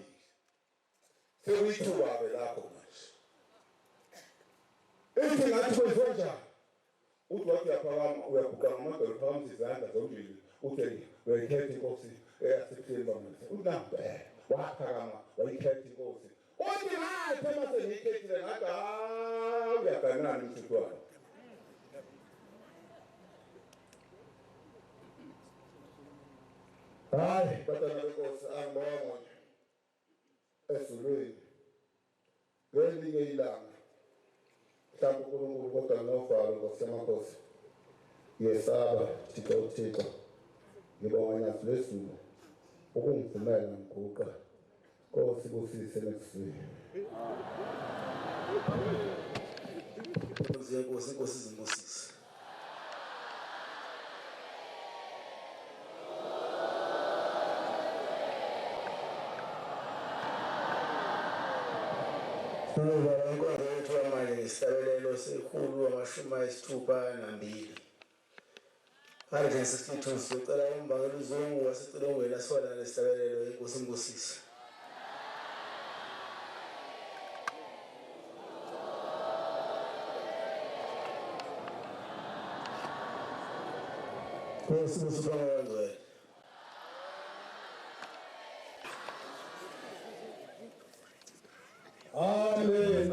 sekuyithuba ke lapho manje. Ithi ngathi kwenziwa njani? Uthi wathi uyaphakama uyaguqa ngamadolo phakamisa izandla zombili uthi uyayikhetha inkosi eyasekuhleni bamisa uthi nambe waphakama wayikhetha inkosi uthi hayi phela sengiyikhethile ngathi uyaganana umthethwana. Hayi batana benkosi angibonga ezulwini ngelinye ilanga mhlawumbe uNkulunkulu kodwa novalo ngosemakhosi yesaba Thixo ngibonga nyathi lezulu ukungivumela ngiguqa Nkosi kusise nekusini. Inkosi zimbusise. Inkonzo yethu yamanje ngesabelelo sekhulu ama-62. Arike sesithu sicela umbangela uzungu wasicela ungena sona lesabelelo inkosi imbusise. Nkosi musibongwe. Amen.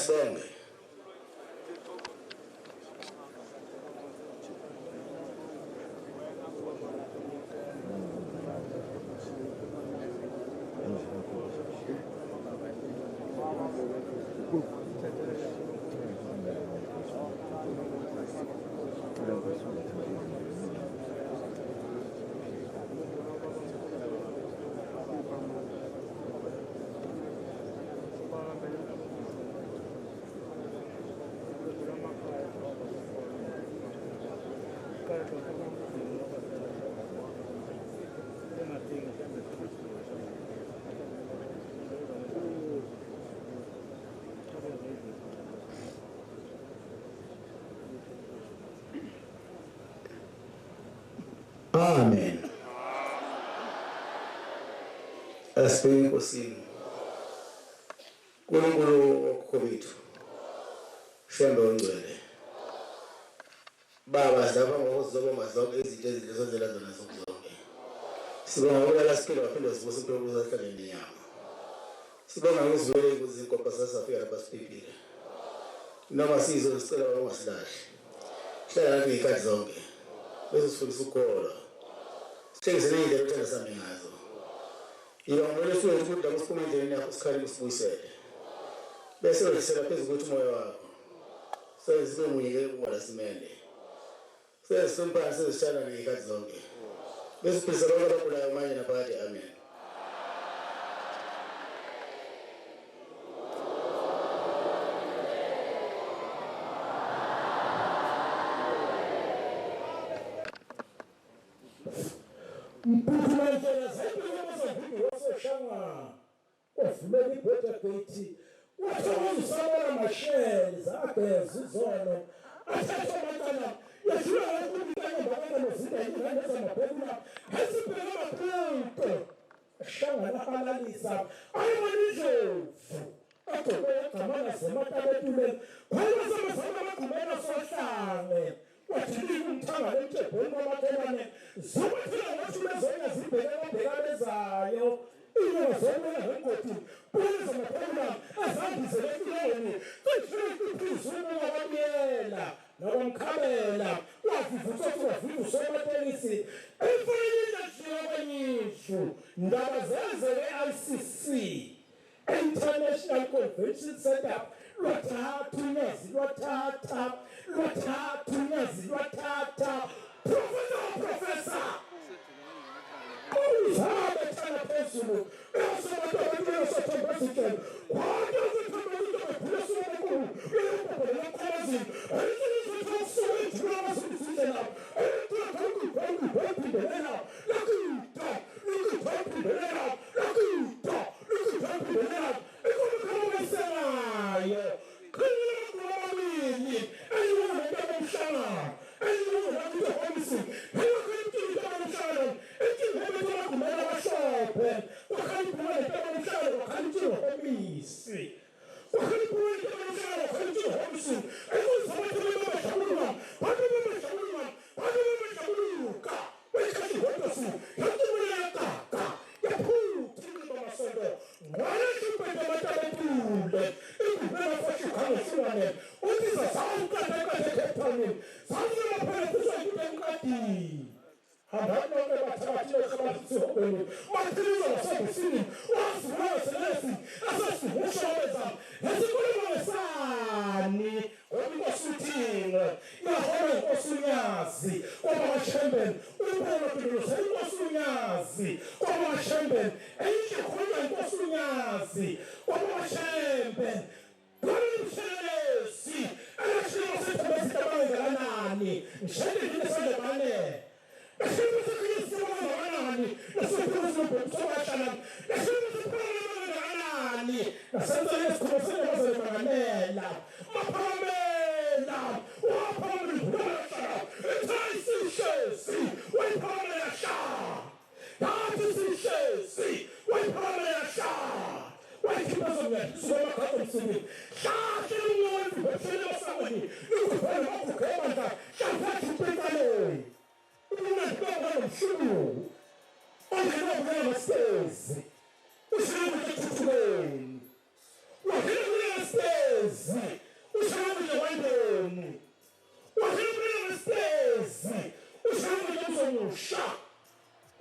Asibonge. Amen. Asibonge Nkosini. Nkulunkulu wokukho Shembe ongcwele. Baba lapha ngokuzobonga zonke izinto ezilizozela zona zonke. Sibonga ukulala siphila waphinde sibusa impilo zahlale nenyama. Sibonga ukuzwela izinkopa sasafika lapha siphephile. Noma sizo sicela ungasilahle. Hlala nathi ikhathi zonke. Bese sifundisa ukukholwa. Sithengisele indlela ethanda sami ngazo. Ngiyongela ukuthi ukuthi akusiphuma endleleni yakho sikhali usibuyisele. Bese uyisela phezulu ukuthi umoya wakho. Sibe munye wala simende. Sesempana sesishana ngekhathi zonke. Bese siphisa bonke abagulayo manje naphakathi. Amen. Mputhumela zayiphuma waseshanga. Wafumela ibhoda bethi. Wathozisabona masheli zageza izono. Athatha amatana. Yashula ukubikana bakana zindayini nezamaphekula. Esibheka amaphuto. Shanga lahalalisa. Ayibonizwe. Agcoke yagcamana zematabetule. Kwayibasama amagumela sohlange. Wathi umthanga lemthebheni kwamakhelwane. Zokuthina ngathi bezona zibheka bezayo. Izobona ngekoti. Pulisa amaphekula azambizele ekuleni. Kuthina wabamyela. Nakwamkhabela. Wavivusa somatekisi. Emfanele nje abanyishu. Ndaba zenzele ICC. International Convention Center. Lwathatha unyazi lwathatha. Professor. Uzabe thana phezulu. Esomatabethu esothembezitshela. Kwanje zithembezitshela phezulu. Uyabona lokho. Stairs. omusha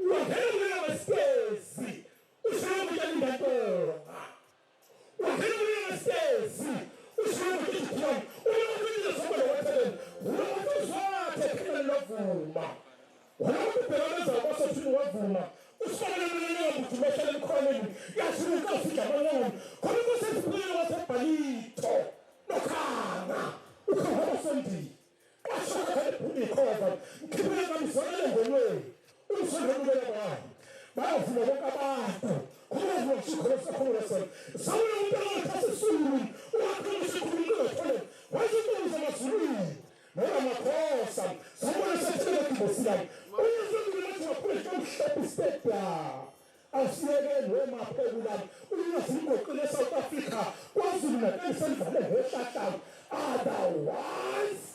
wangena ngesezi ushaya ukuthi ngiyathola wangena ngesezi ushaya ukuthi ngiyathola uyokuthi sokuba wathele uyokuthi phela lovuma walamuntu bhekana zabasothini wavuma usifanele ukuthi umehlele emkhoneni yashuka ufika amalanga khona kusesiphile wasebhalito nokhanga ukhona sondini washoka ephuli khova khiphela ngamzwele ngolweni umsondele kwayo bayavuma bonke abantu khona ukushikho sekhona sen sawule umuntu othasisulu uyakhona isikhulumile thole wazibuza amazulu noma makhosa sabona sethele kubosiyana uyezwe ukuthi waphela umhlaba iseda asiyeke noma phekula uyazigoqela eSouth Africa kwaZulu Natal sendlale ngehlahla otherwise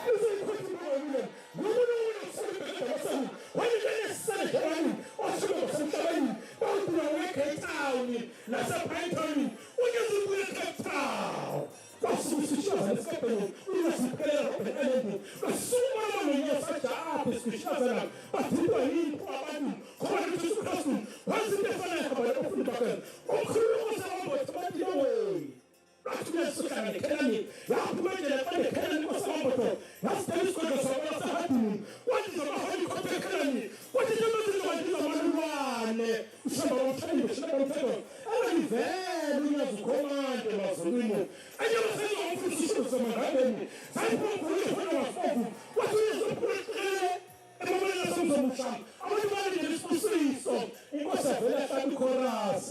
isikhathi ngoyile ngoba unosebenzisa ngasemini wayengene sendleleni osho ngasemhlabeni bawudula weCape Town nasePython uyezibuye eCape Town basishiyaza lesikhathi uyasiphela ngobhekene basuma nonyesa apha sishazana bathindwa yipho abantu khona ukuthi uKristu wazibe efana kabala ofundi bakhe okhuluma sabambo bathi way bathina sokana kenani lapho manje afane kenani kwasambo yasidela kodwa sabona sahadini wathi zabaholi khophe kenani wathi namazinga wathi amalwane usamba umthando ushaka umthando abalivela unyazukhomande mazulimo anyamasenga umfundisi zamangabeni sayibonga khona wafofu wathi uzophulekele emamela somzomusha abantu balindele isibusiso inkosi avela hlaba ichorus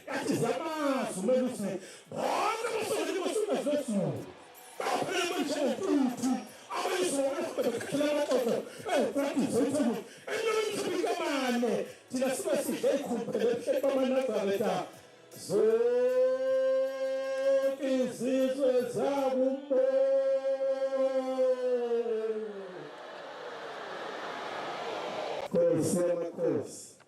yathi zamazi umelusi bonke abasondeli basunazethu baphela manje futhi abayizona bekhala amaxoxo practice ethu enqondo kamane thina sibe sidle ikhuphele ehleba amaNazaretha zonke izizwe zakubo Kosi